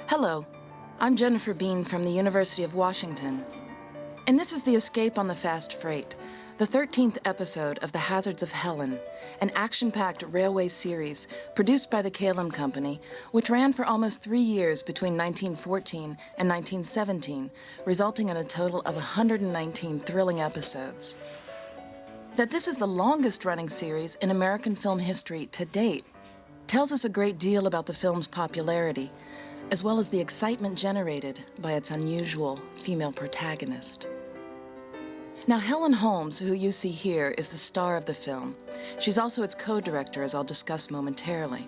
Hello, I'm Jennifer Bean from the University of Washington, and this is The Escape on the Fast Freight, the 13th episode of The Hazards of Helen, an action-packed railway series produced by the Kalem Company, which ran for almost 3 years between 1914 and 1917, resulting in a total of 119 thrilling episodes. That this is the longest-running series in American film history to date tells us a great deal about the film's popularity, as well as the excitement generated by its unusual female protagonist. Now, Helen Holmes, who you see here, is the star of the film. She's also its co-director, as I'll discuss momentarily.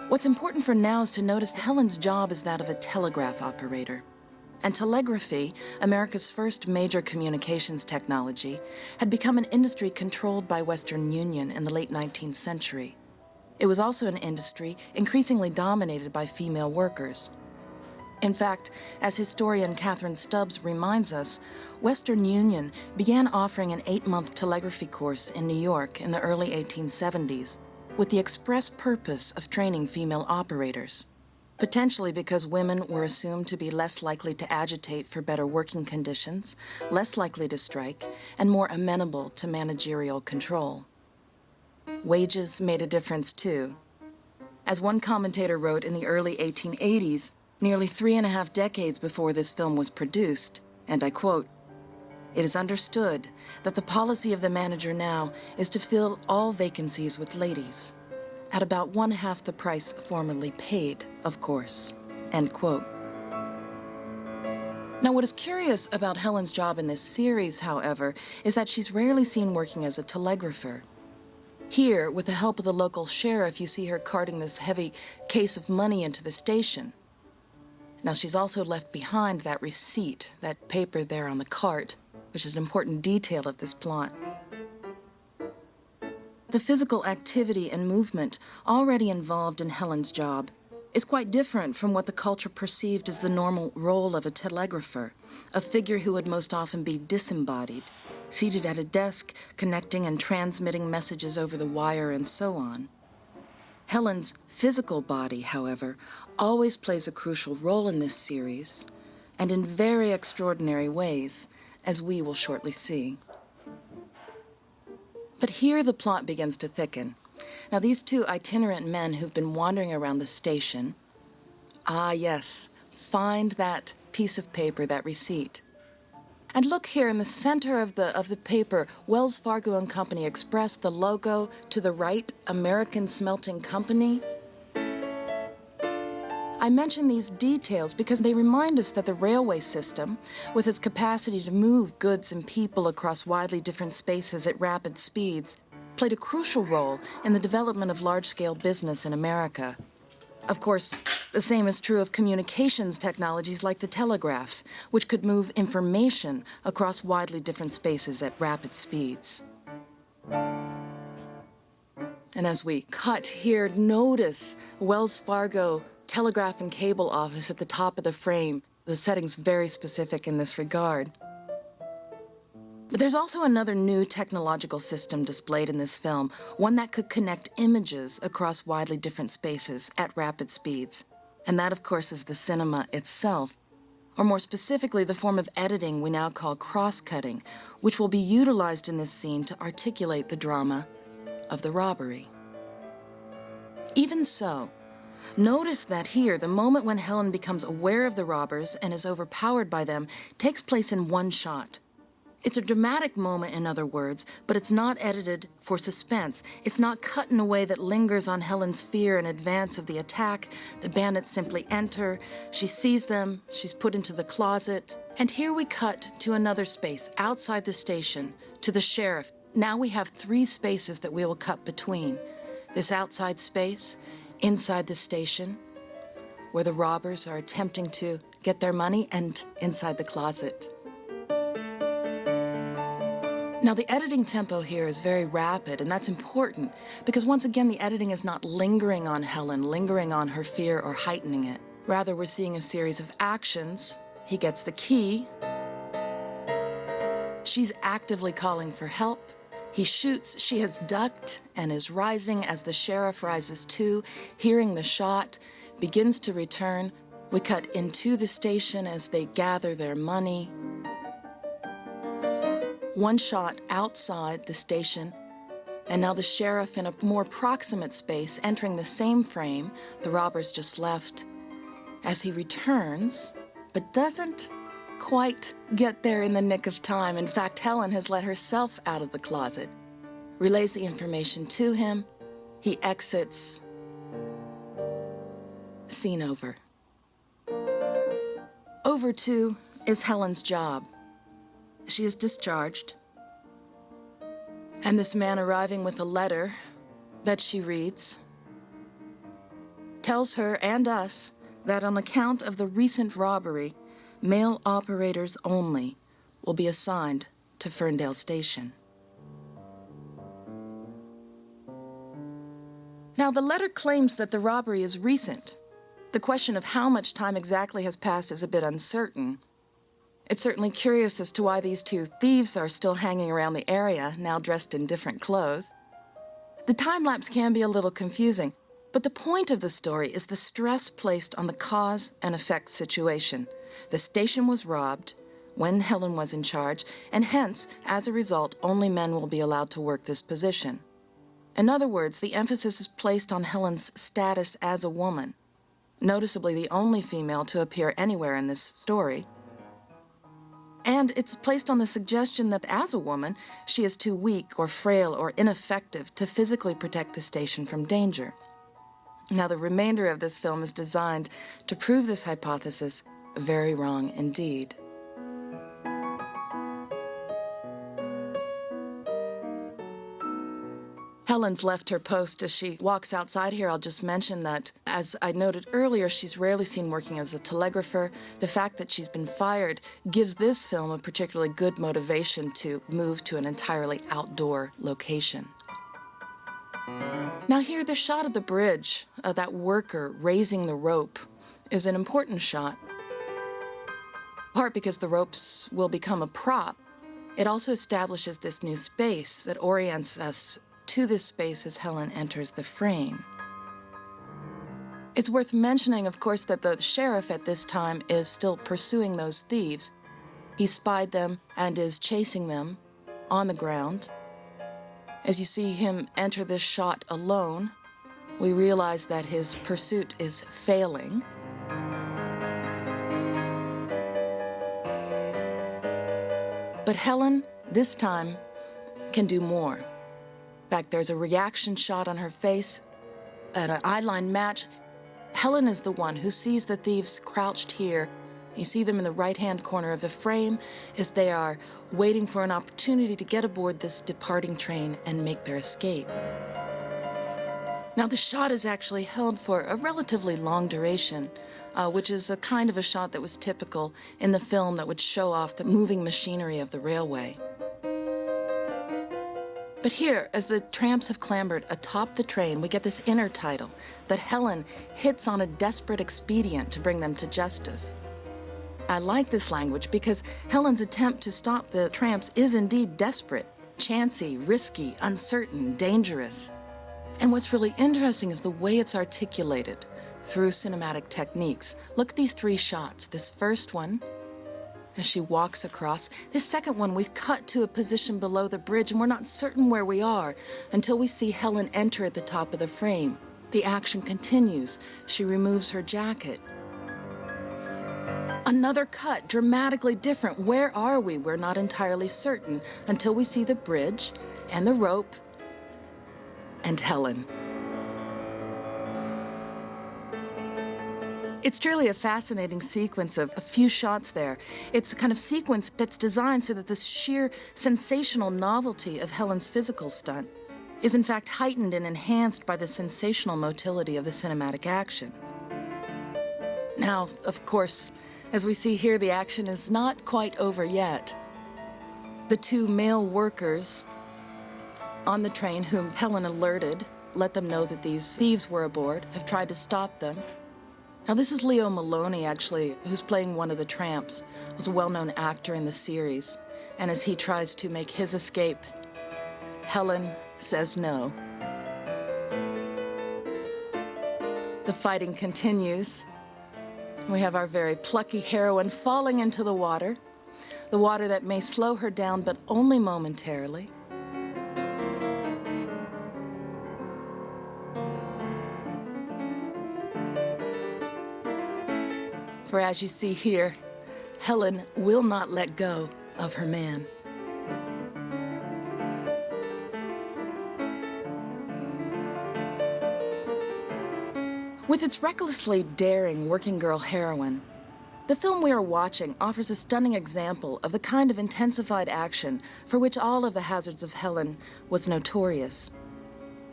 What's important for now is to notice Helen's job is that of a telegraph operator. And telegraphy, America's first major communications technology, had become an industry controlled by Western Union in the late 19th century. It was also an industry increasingly dominated by female workers. In fact, as historian Catherine Stubbs reminds us, Western Union began offering an 8-month telegraphy course in New York in the early 1870s, with the express purpose of training female operators, potentially because women were assumed to be less likely to agitate for better working conditions, less likely to strike, and more amenable to managerial control. Wages made a difference, too. As one commentator wrote in the early 1880s, nearly 3.5 decades before this film was produced, and I quote, "It is understood that the policy of the manager now is to fill all vacancies with ladies, at about 1/2 the price formerly paid, of course," end quote. Now, what is curious about Helen's job in this series, however, is that she's rarely seen working as a telegrapher. Here, with the help of the local sheriff, you see her carting this heavy case of money into the station. Now, she's also left behind that receipt, that paper there on the cart, which is an important detail of this plot. The physical activity and movement already involved in Helen's job is quite different from what the culture perceived as the normal role of a telegrapher, a figure who would most often be disembodied, seated at a desk, connecting and transmitting messages over the wire and so on. Helen's physical body, however, always plays a crucial role in this series, and in very extraordinary ways, as we will shortly see. But here the plot begins to thicken. Now, these two itinerant men who've been wandering around the station, ah yes, find that piece of paper, that receipt. And look here in the center of the paper, Wells Fargo and Company Express, the logo to the right, American Smelting Company. I mention these details because they remind us that the railway system, with its capacity to move goods and people across widely different spaces at rapid speeds, played a crucial role in the development of large-scale business in America. Of course, the same is true of communications technologies like the telegraph, which could move information across widely different spaces at rapid speeds. And as we cut here, notice Wells Fargo Telegraph and Cable Office at the top of the frame. The setting's very specific in this regard. But there's also another new technological system displayed in this film, one that could connect images across widely different spaces at rapid speeds. And that, of course, is the cinema itself, or more specifically, the form of editing we now call cross-cutting, which will be utilized in this scene to articulate the drama of the robbery. Even so, notice that here, the moment when Helen becomes aware of the robbers and is overpowered by them takes place in one shot. It's a dramatic moment, in other words, but it's not edited for suspense. It's not cut in a way that lingers on Helen's fear in advance of the attack. The bandits simply enter, she sees them, she's put into the closet. And here we cut to another space outside the station, to the sheriff. Now we have 3 spaces that we will cut between. This outside space, inside the station, where the robbers are attempting to get their money, and inside the closet. Now, the editing tempo here is very rapid, and that's important because, once again, the editing is not lingering on Helen, lingering on her fear or heightening it. Rather, we're seeing a series of actions. He gets the key. She's actively calling for help. He shoots, she has ducked and is rising as the sheriff rises too, hearing the shot, begins to return. We cut into the station as they gather their money. One shot outside the station, and now the sheriff in a more proximate space, entering the same frame the robbers just left. As he returns, but doesn't quite get there in the nick of time. In fact, Helen has let herself out of the closet, relays the information to him. He exits. Scene over. Over, too, is Helen's job. She is discharged, and this man arriving with a letter that she reads tells her and us that on account of the recent robbery, male operators only will be assigned to Ferndale Station. Now, the letter claims that the robbery is recent. The question of how much time exactly has passed is a bit uncertain. It's certainly curious as to why these two thieves are still hanging around the area, now dressed in different clothes. The time lapse can be a little confusing, but the point of the story is the stress placed on the cause and effect situation. The station was robbed when Helen was in charge, and hence, as a result, only men will be allowed to work this position. In other words, the emphasis is placed on Helen's status as a woman, noticeably the only female to appear anywhere in this story. And it's placed on the suggestion that as a woman, she is too weak or frail or ineffective to physically protect the station from danger. Now, the remainder of this film is designed to prove this hypothesis very wrong indeed. Helen's left her post as she walks outside here. I'll just mention that, as I noted earlier, she's rarely seen working as a telegrapher. The fact that she's been fired gives this film a particularly good motivation to move to an entirely outdoor location. Now here, the shot of the bridge, that worker raising the rope, is an important shot, in part because the ropes will become a prop. It also establishes this new space that orients us to this space as Helen enters the frame. It's worth mentioning, of course, that the sheriff at this time is still pursuing those thieves. He spied them and is chasing them on the ground. As you see him enter this shot alone, we realize that his pursuit is failing. But Helen, this time, can do more. In fact, there's a reaction shot on her face, an eyeline match. Helen is the one who sees the thieves crouched here. You see them in the right-hand corner of the frame as they are waiting for an opportunity to get aboard this departing train and make their escape. Now, the shot is actually held for a relatively long duration, which is a kind of a shot that was typical in the film that would show off the moving machinery of the railway. But here, as the tramps have clambered atop the train, we get this inner title that Helen hits on a desperate expedient to bring them to justice. I like this language because Helen's attempt to stop the tramps is indeed desperate, chancy, risky, uncertain, dangerous. And what's really interesting is the way it's articulated through cinematic techniques. Look at these three shots. This first one, as she walks across. This second one, we've cut to a position below the bridge, and we're not certain where we are until we see Helen enter at the top of the frame. The action continues. She removes her jacket. Another cut, dramatically different. Where are we? We're not entirely certain until we see the bridge and the rope and Helen. It's truly a fascinating sequence of a few shots there. It's a kind of sequence that's designed so that the sheer sensational novelty of Helen's physical stunt is in fact heightened and enhanced by the sensational motility of the cinematic action. Now, of course, as we see here, the action is not quite over yet. The two male workers on the train, whom Helen alerted, let them know that these thieves were aboard, have tried to stop them. Now, this is Leo Maloney, actually, who's playing one of the tramps, was a well-known actor in the series. And as he tries to make his escape, Helen says no. The fighting continues. We have our very plucky heroine falling into the water that may slow her down, but only momentarily. For as you see here, Helen will not let go of her man. With its recklessly daring working girl heroine, the film we are watching offers a stunning example of the kind of intensified action for which all of the Hazards of Helen was notorious.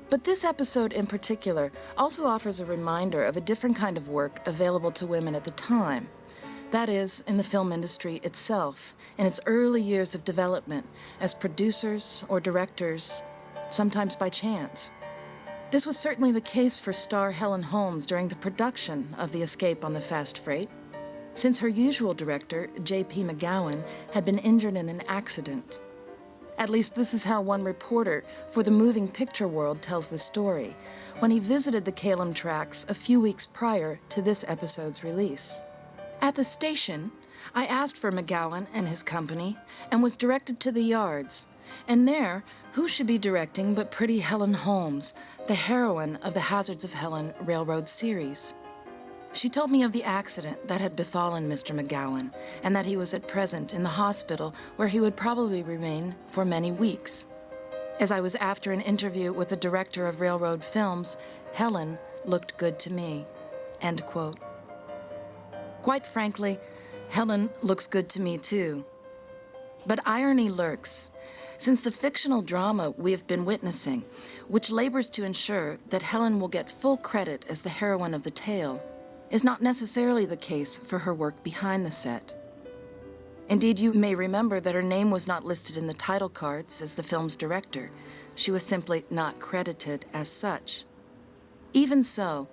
But this episode in particular also offers a reminder of a different kind of work available to women at the time. That is, in the film industry itself, in its early years of development, as producers or directors, sometimes by chance. This was certainly the case for star Helen Holmes during the production of The Escape on the Fast Freight, since her usual director, J.P. McGowan, had been injured in an accident. At least this is how one reporter for the Moving Picture World tells the story, when he visited the Kalem tracks a few weeks prior to this episode's release. At the station, I asked for McGowan and his company and was directed to the yards. And there, who should be directing but pretty Helen Holmes, the heroine of the Hazards of Helen Railroad series. She told me of the accident that had befallen Mr. McGowan, and that he was at present in the hospital where he would probably remain for many weeks. As I was after an interview with the director of Railroad Films, Helen looked good to me. End quote. Quite frankly, Helen looks good to me too. But irony lurks, since the fictional drama we have been witnessing, which labors to ensure that Helen will get full credit as the heroine of the tale, is not necessarily the case for her work behind the set. Indeed, you may remember that her name was not listed in the title cards as the film's director. She was simply not credited as such. Even so,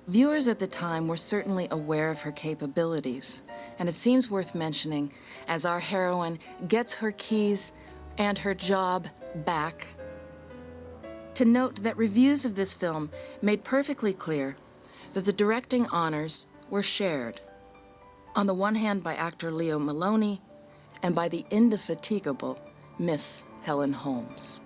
viewers at the time were certainly aware of her capabilities, and it seems worth mentioning as our heroine gets her keys and her job back. To note that reviews of this film made perfectly clear that the directing honors were shared, on the one hand by actor Leo Maloney and by the indefatigable Miss Helen Holmes.